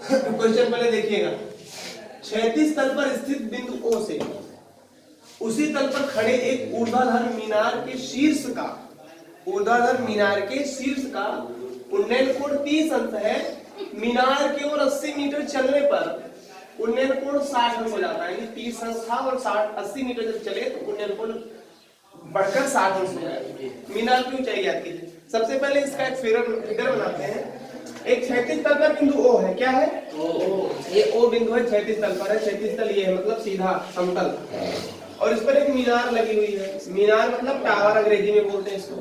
Question पहले देखिएगा। क्षैतिज तल पर स्थित बिंदु O से उसी तल पर खड़े एक ऊर्ध्वाधर मीनार के शीर्ष का उन्नयन कोण 30 अंश है। मीनार की ओर 80 मीटर चलने पर उन्नयन कोण 60 अंश हो जाता है। 30 अंश था और 80 मीटर जब चले तो उन्नयन कोण बढ़कर 60 अंश हो जाएगा। मीनार की ऊंचाई ज्ञात कीजिए। सबसे पहले इसका एक फिगर बनाते हैं। एक क्षैतिज तल पर बिंदु O है। क्या है? ये O बिंदु है, क्षैतिज तल पर है। क्षैतिज तल ये है, मतलब सीधा समतल, और इस पर एक मीनार लगी हुई है। मीनार मतलब टावर अंग्रेजी में बोलते हैं इसको।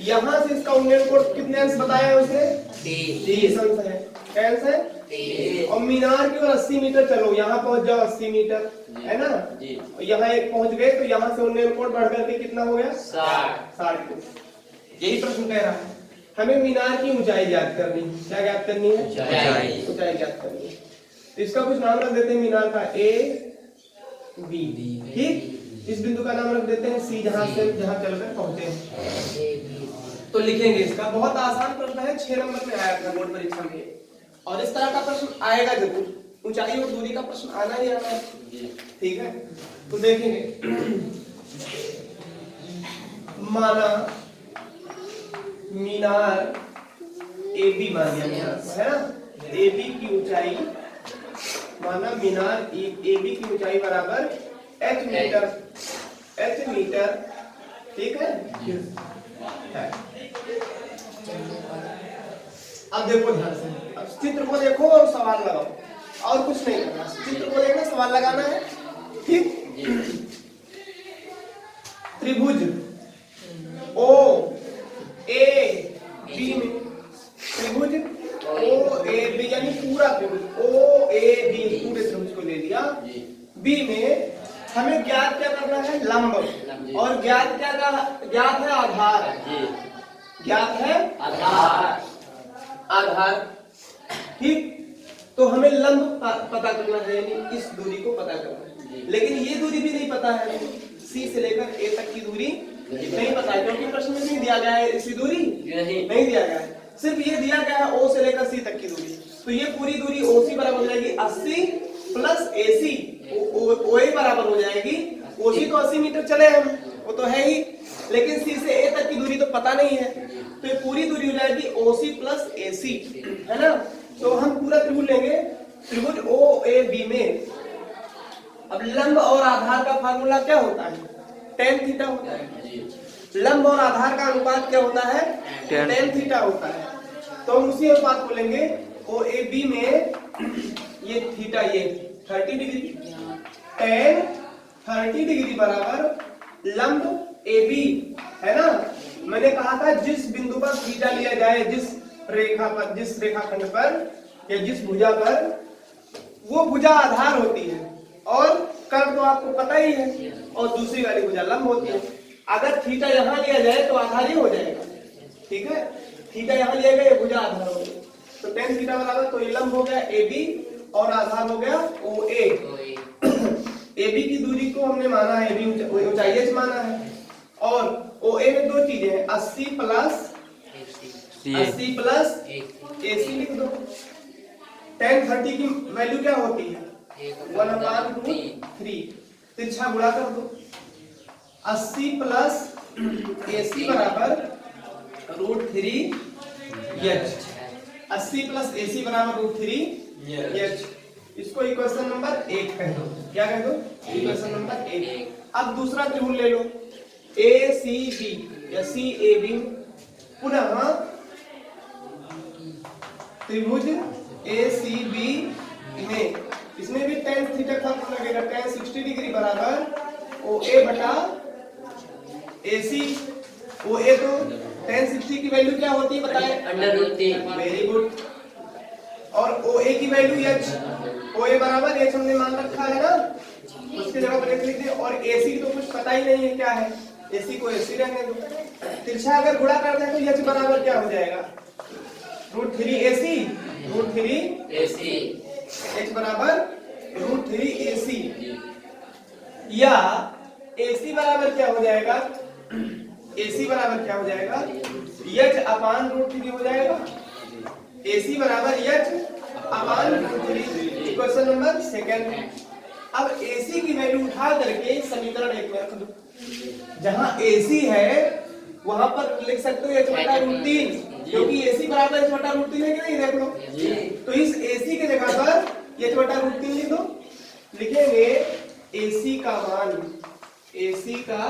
यहाँ से इसका उन्नयन कोण कितने अंश बताया है उसने? 30 अंश है। क्या अंश है? और मीनार की ओर 80 मीटर चलो, यहाँ पहुंच जाओ 80 मीटर, है ना? यहाँ एक पहुंच गए तो यहाँ से उन्नयन कोण बढ़ करके कितना हो गया? 60। यही प्रश्न कह रहा है, हमें मीनार की ऊंचाई ज्ञात करनी। क्या ज्ञात करनी है? ऊंचाई ज्ञात करनी है। तो इसका कुछ नाम रख देते हैं मीनार का, A B। ठीक, इस बिंदु का नाम रख देते हैं C, जहां चलकर पहुंचे हैं। तो लिखेंगे इसका। बहुत आसान प्रश्न है, 6 नंबर में आया था बोर्ड परीक्षा में, और इस तरह का प्रश्न आएगा जरूर। ऊंचाई और दूरी का प्रश्न आना ही आना है। ठीक है, तो देखेंगे। माना मीनार AB मान लिया है ना। AB की ऊंचाई, माना मीनार AB की ऊंचाई बराबर h मीटर। ठीक है। अब देखो ध्यान से, अब चित्र को देखो और सवाल लगाओ, और कुछ नहीं करना। चित्र को देखना, सवाल लगाना है। ठीक, त्रिभुज OAB में, त्रिभुज OAB यानी पूरा त्रिभुज OAB, पूरे त्रिभुज को ले लिया। B में हमें ज्ञात क्या करना है? लंब। और ज्ञात है आधार। ज्ञात है आधार। ठीक, तो हमें लंब पता करना है, यानी इस दूरी को पता करना है। लेकिन ये दूरी भी नहीं पता है, C से लेकर A तक की दूरी नहीं पता है, क्योंकि प्रश्न में नहीं दिया गया है। इसी दूरी नहीं दिया गया है, सिर्फ ये दिया गया है O से लेकर C तक की दूरी। तो ये पूरी दूरी OC बराबर हो जाएगी 80 प्लस AC, OA बराबर हो जाएगी। OC तो 80 मीटर चले हम, वो तो है ही, लेकिन C से A तक की दूरी तो पता नहीं है, तो ये पूरी दूरी हो जाएगी OC प्लस AC, है ना। तो हम पूरा त्रिभुज लेंगे, त्रिभुज OAB में। अब लंब और आधार का फार्मूला क्या होता है? tan थीटा होता है। लंब और आधार का अनुपात क्या होता है? tan थीटा होता है। तो हम उसी अनुपात को लेंगे। OAB में ये थीटा, ये 30 डिग्री, tan 30 डिग्री बराबर लंब AB, है ना। मैंने कहा था जिस बिंदु पर थीटा लिया जाए, जिस रेखाखंड पर या जिस भुजा पर, वो भुजा आधार होती है, और कर्व तो आपको पता ही है, और दूसरी वाली भुजा लंब होती है। अगर थीटा यहाँ लिया जाए तो आधार ही हो जाएगा। ठीक है, थीटा यहाँ लिया गया, ये भुजा आधार हो गई, तो tan थीटा बराबर, तो ये लंब हो गया AB और आधार हो गया OA। AB की दूरी को हमने माना है, AB ऊंचाई h माना है, और OA में दो चीजें हैं, 80 प्लस AC लिख दो। tan 30 की वैल्यू क्या होती है? 1/√3। तिरछा गुणा कर दो। 80 प्लस AC बराबर √3h। 80 प्लस AC बराबर √3h। इसको इक्वेशन नंबर 1 कह दो। क्या कह दो? Equation number 1। अब दूसरा त्रिभुज ले लो, ACB या CAB। पुनः त्रिभुज ACB में, इसमें भी tan थीटा का फॉर्मूला लगेगा। tan 60 डिग्री बराबर OA बटा AC। OA तो tan 60 की वैल्यू क्या होती है बताएं? √3। Very good. और OA की वैल्यू h, OA बराबर h हमने मान रखा है ना, उसकी जगह पर लिख लीजिए। और AC तो कुछ पता ही नहीं है क्या है, AC को AC रहने दो। तिरछा अगर गुणा करते हैं तो h बराबर क्या हो जाएगा? √3AC। h बराबर √3AC, या AC बराबर क्या हो जाएगा? AC बराबर क्या हो जाएगा? h/√3 हो जाएगा। AC बराबर h upon root 3। Question number second. अब AC की वैल्यू उठा करके समीकरण 1 में रख दो। जहां AC है वहां पर लिख सकते हो h बटा रूट 3, क्योंकि AC बराबर h बटा रूट 3 है कि नहीं, देख लो। तो इस AC की जगह पर h बटा रूट 3 लिख दो। लिखेंगे AC का मान, AC का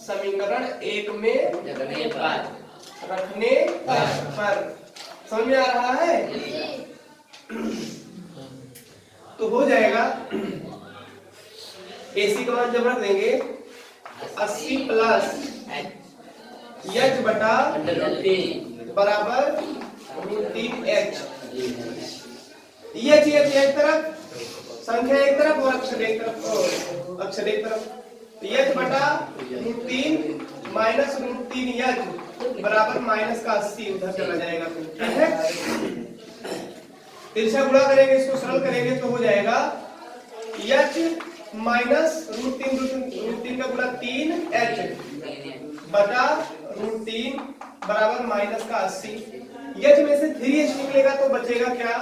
समीकरण 1 में रखने पर समझ में आ रहा है? तो हो जाएगा AC का मान जब रख देंगे 80 प्लस h बटा बराबर रूट 3h। h एक तरफ, संख्या एक तरफ और अक्षर एक तरफ, अक्षर एक तरफ। h बटा रूट 3 माइनस रूट 3h बराबर माइनस का 80 उधर चला जाएगा। ठीक है, तिरछा गुणा करेंगे, इसको सरल करेंगे तो हो जाएगा h माइनस रूट 3 का गुणा 3h बटा रूट 3 बराबर माइनस का 80। h में से 3h निकलेगा तो बचेगा क्या,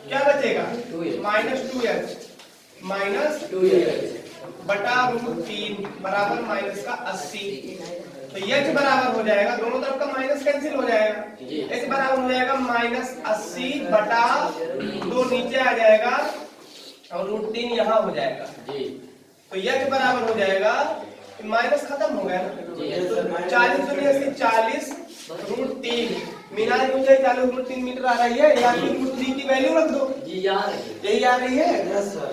क्या बचेगा? माइनस 2h बटा रूट 3 बराबर माइनस का 80। तो h बराबर हो जाएगा, दोनों तरफ का माइनस कैंसिल हो जाएगा, h बराबर हो जाएगा माइनस 80 बटा 2 नीचे आ जाएगा और रूट 3 यहाँ हो जाएगा। तो h बराबर हो जाएगा, माइनस खत्म हो गया ना, 40 दुनिया से 40 रूट 3 मीनार ऊंचाई 40 रूट 3 मीटर आ रही है, या फिर रूट 3 की वैल्यू रख दो। यही आ रही है,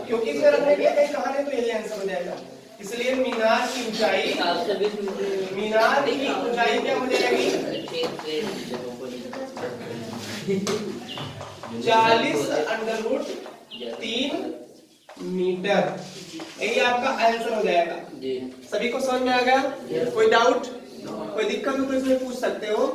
क्योंकि इसे रखने के कहीं कहा नहीं तो यही आंसर हो जाएगा। इसलिए मीनार की ऊंचाई क्या हो जाएगी? 40 अंडर रूट 3 मीटर। यही आपका आंसर हो जाएगा। सभी को समझ में आ गया? कोई डाउट, कोई दिक्कत हो तो इसमें पूछ सकते हो।